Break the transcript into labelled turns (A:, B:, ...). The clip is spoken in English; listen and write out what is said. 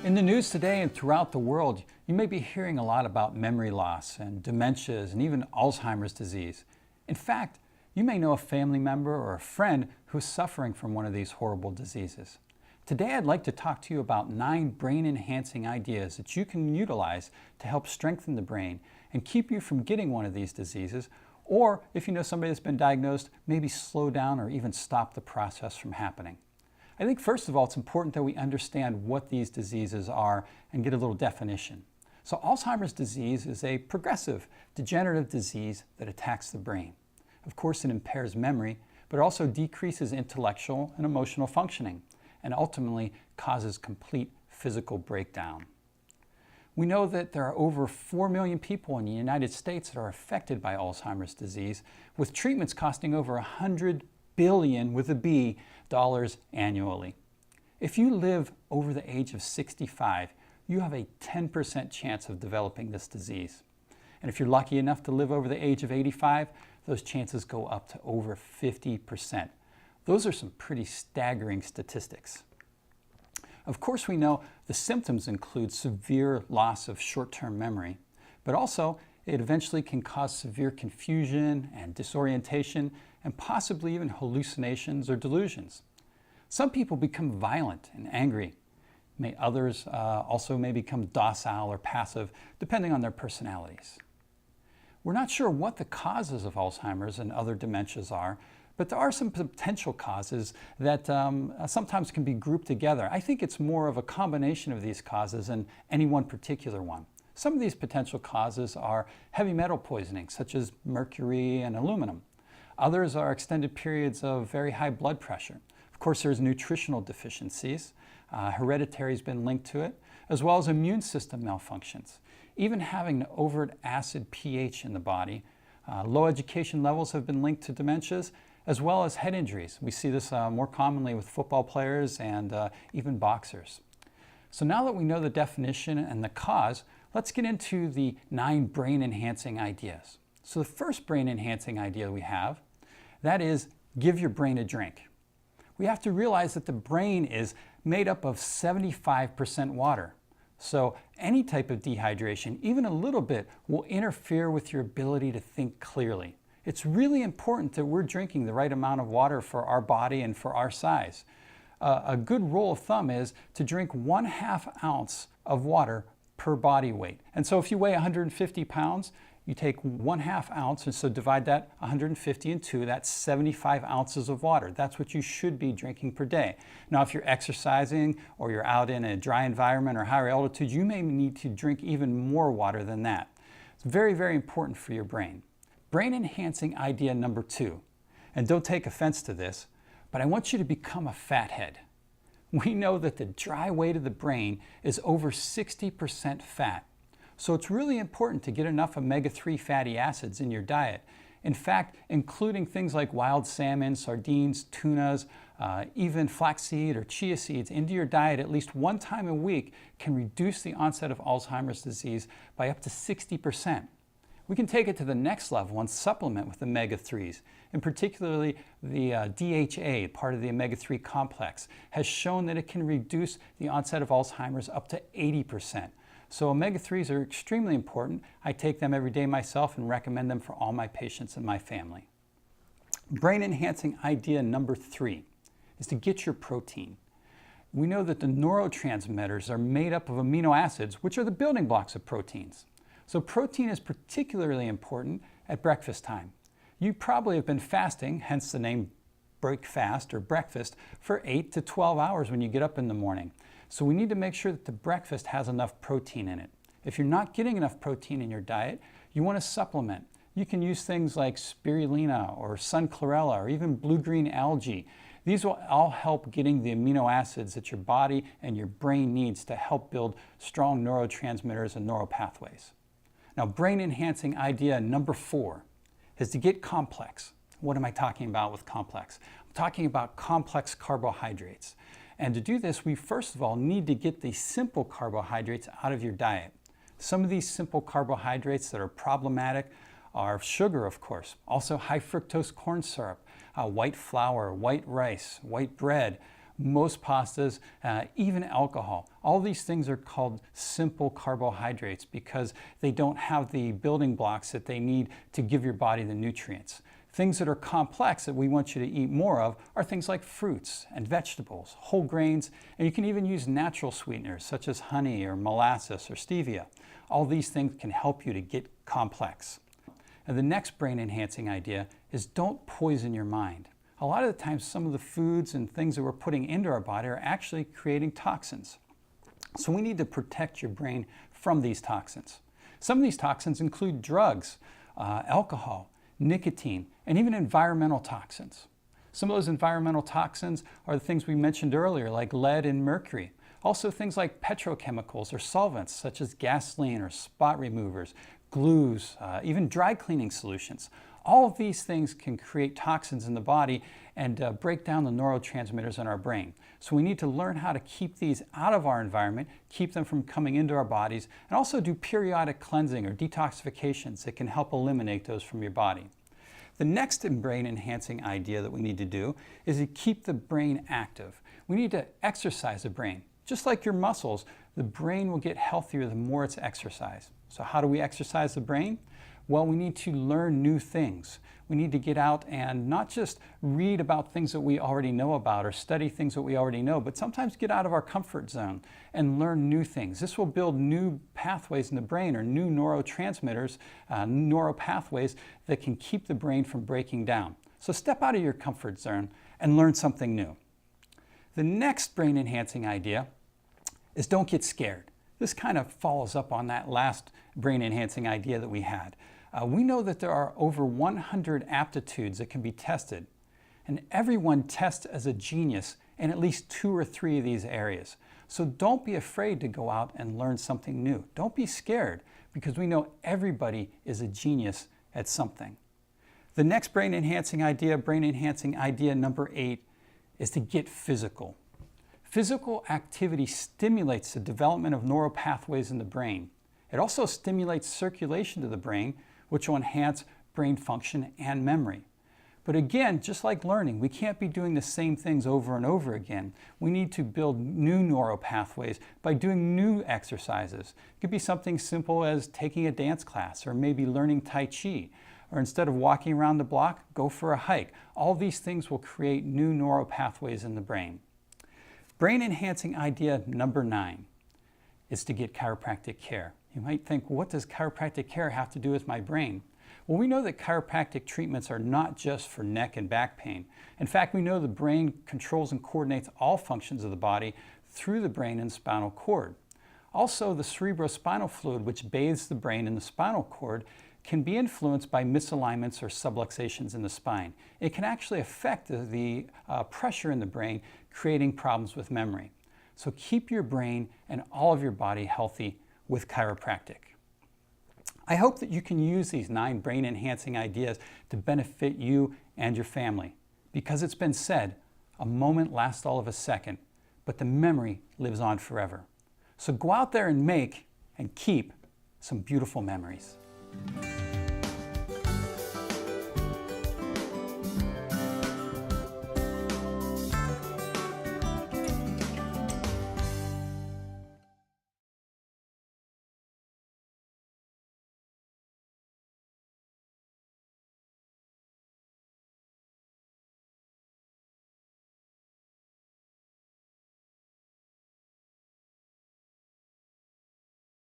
A: In the news today and throughout the world, you may be hearing a lot about memory loss and dementias and even Alzheimer's disease. In fact, you may know a family member or a friend who's suffering from one of these horrible diseases. Today I'd like to talk to you about 9 brain-enhancing ideas that you can utilize to help strengthen the brain and keep you from getting one of these diseases, or if you know somebody that's been diagnosed, maybe slow down or even stop the process from happening. I think first of all, it's important that we understand what these diseases are and get a little definition. So Alzheimer's disease is a progressive, degenerative disease that attacks the brain. Of course, it impairs memory, but it also decreases intellectual and emotional functioning, and ultimately causes complete physical breakdown. We know that there are over 4 million people in the United States that are affected by Alzheimer's disease, with treatments costing over $100 billion with a B dollars annually. If you live over the age of 65, you have a 10% chance of developing this disease. And if you're lucky enough to live over the age of 85, those chances go up to over 50%. Those are some pretty staggering statistics. Of course, we know the symptoms include severe loss of short-term memory, but also it eventually can cause severe confusion and disorientation and possibly even hallucinations or delusions. Some people become violent and angry. Others also may become docile or passive, depending on their personalities. We're not sure what the causes of Alzheimer's and other dementias are, but there are some potential causes that sometimes can be grouped together. I think it's more of a combination of these causes than any one particular one. Some of these potential causes are heavy metal poisoning, such as mercury and aluminum. Others are extended periods of very high blood pressure. Of course, there's nutritional deficiencies. Hereditary has been linked to it, as well as immune system malfunctions. Even having an overt acid pH in the body. Low education levels have been linked to dementias, as well as head injuries. We see this more commonly with football players and even boxers. So now that we know the definition and the cause, let's get into the 9 brain-enhancing ideas. So the first brain-enhancing idea we have, that is, give your brain a drink. We have to realize that the brain is made up of 75% water. So any type of dehydration, even a little bit, will interfere with your ability to think clearly. It's really important that we're drinking the right amount of water for our body and for our size. A good rule of thumb is to drink 1/2 ounce of water per body weight. And so if you weigh 150 pounds, you take 1/2 ounce, and so divide that 150 in 2, that's 75 ounces of water. That's what you should be drinking per day. Now, if you're exercising or you're out in a dry environment or higher altitude, you may need to drink even more water than that. It's very, very important for your brain. Brain-enhancing idea number 2, and don't take offense to this, but I want you to become a fathead. We know that the dry weight of the brain is over 60% fat. So it's really important to get enough omega-3 fatty acids in your diet. In fact, including things like wild salmon, sardines, tunas, even flaxseed or chia seeds into your diet at least 1 time a week can reduce the onset of Alzheimer's disease by up to 60%. We can take it to the next level and supplement with omega-3s, and particularly the DHA, part of the omega-3 complex, has shown that it can reduce the onset of Alzheimer's up to 80%. So omega-3s are extremely important. I take them every day myself and recommend them for all my patients and my family. Brain-enhancing idea number 3 is to get your protein. We know that the neurotransmitters are made up of amino acids, which are the building blocks of proteins. So protein is particularly important at breakfast time. You probably have been fasting, hence the name break fast or breakfast, for 8 to 12 hours when you get up in the morning. So we need to make sure that the breakfast has enough protein in it. If you're not getting enough protein in your diet, you want to supplement. You can use things like spirulina or sun chlorella or even blue-green algae. These will all help getting the amino acids that your body and your brain needs to help build strong neurotransmitters and neural pathways. Now, brain-enhancing idea number 4 is to get complex. What am I talking about with complex? I'm talking about complex carbohydrates. And to do this, we first of all need to get the simple carbohydrates out of your diet. Some of these simple carbohydrates that are problematic are sugar, of course, also high fructose corn syrup, white flour, white rice, white bread, most pastas, even alcohol. All these things are called simple carbohydrates because they don't have the building blocks that they need to give your body the nutrients. Things that are complex that we want you to eat more of are things like fruits and vegetables, whole grains, and you can even use natural sweeteners such as honey or molasses or stevia. All these things can help you to get complex. And the next brain-enhancing idea is don't poison your mind. A lot of the times some of the foods and things that we're putting into our body are actually creating toxins. So we need to protect your brain from these toxins. Some of these toxins include drugs, alcohol, nicotine, and even environmental toxins. Some of those environmental toxins are the things we mentioned earlier, like lead and mercury. Also things like petrochemicals or solvents, such as gasoline or spot removers, glues, even dry cleaning solutions. All of these things can create toxins in the body and break down the neurotransmitters in our brain. So we need to learn how to keep these out of our environment, keep them from coming into our bodies, and also do periodic cleansing or detoxifications that can help eliminate those from your body. The next brain-enhancing idea that we need to do is to keep the brain active. We need to exercise the brain. Just like your muscles, the brain will get healthier the more it's exercised. So how do we exercise the brain? Well, we need to learn new things. We need to get out and not just read about things that we already know about or study things that we already know, but sometimes get out of our comfort zone and learn new things. This will build new pathways in the brain or new neurotransmitters, neural pathways that can keep the brain from breaking down. So step out of your comfort zone and learn something new. The next brain-enhancing idea is don't get scared. This kind of follows up on that last brain-enhancing idea that we had. We know that there are over 100 aptitudes that can be tested, and everyone tests as a genius in at least 2 or 3 of these areas. So don't be afraid to go out and learn something new. Don't be scared, because we know everybody is a genius at something. The next brain-enhancing idea number 8, is to get physical. Physical activity stimulates the development of neural pathways in the brain. It also stimulates circulation to the brain, which will enhance brain function and memory. But again, just like learning, we can't be doing the same things over and over again. We need to build new neural pathways by doing new exercises. It could be something simple as taking a dance class or maybe learning Tai Chi. Or instead of walking around the block, go for a hike. All these things will create new neural pathways in the brain. Brain-enhancing idea number 9 is to get chiropractic care. You might think, what does chiropractic care have to do with my brain? Well, we know that chiropractic treatments are not just for neck and back pain. In fact, we know the brain controls and coordinates all functions of the body through the brain and spinal cord. Also, the cerebrospinal fluid, which bathes the brain and the spinal cord, can be influenced by misalignments or subluxations in the spine. It can actually affect the pressure in the brain, creating problems with memory. So keep your brain and all of your body healthy with chiropractic. I hope that you can use these 9 brain-enhancing ideas to benefit you and your family. Because it's been said, a moment lasts all of a second, but the memory lives on forever. So go out there and make and keep some beautiful memories.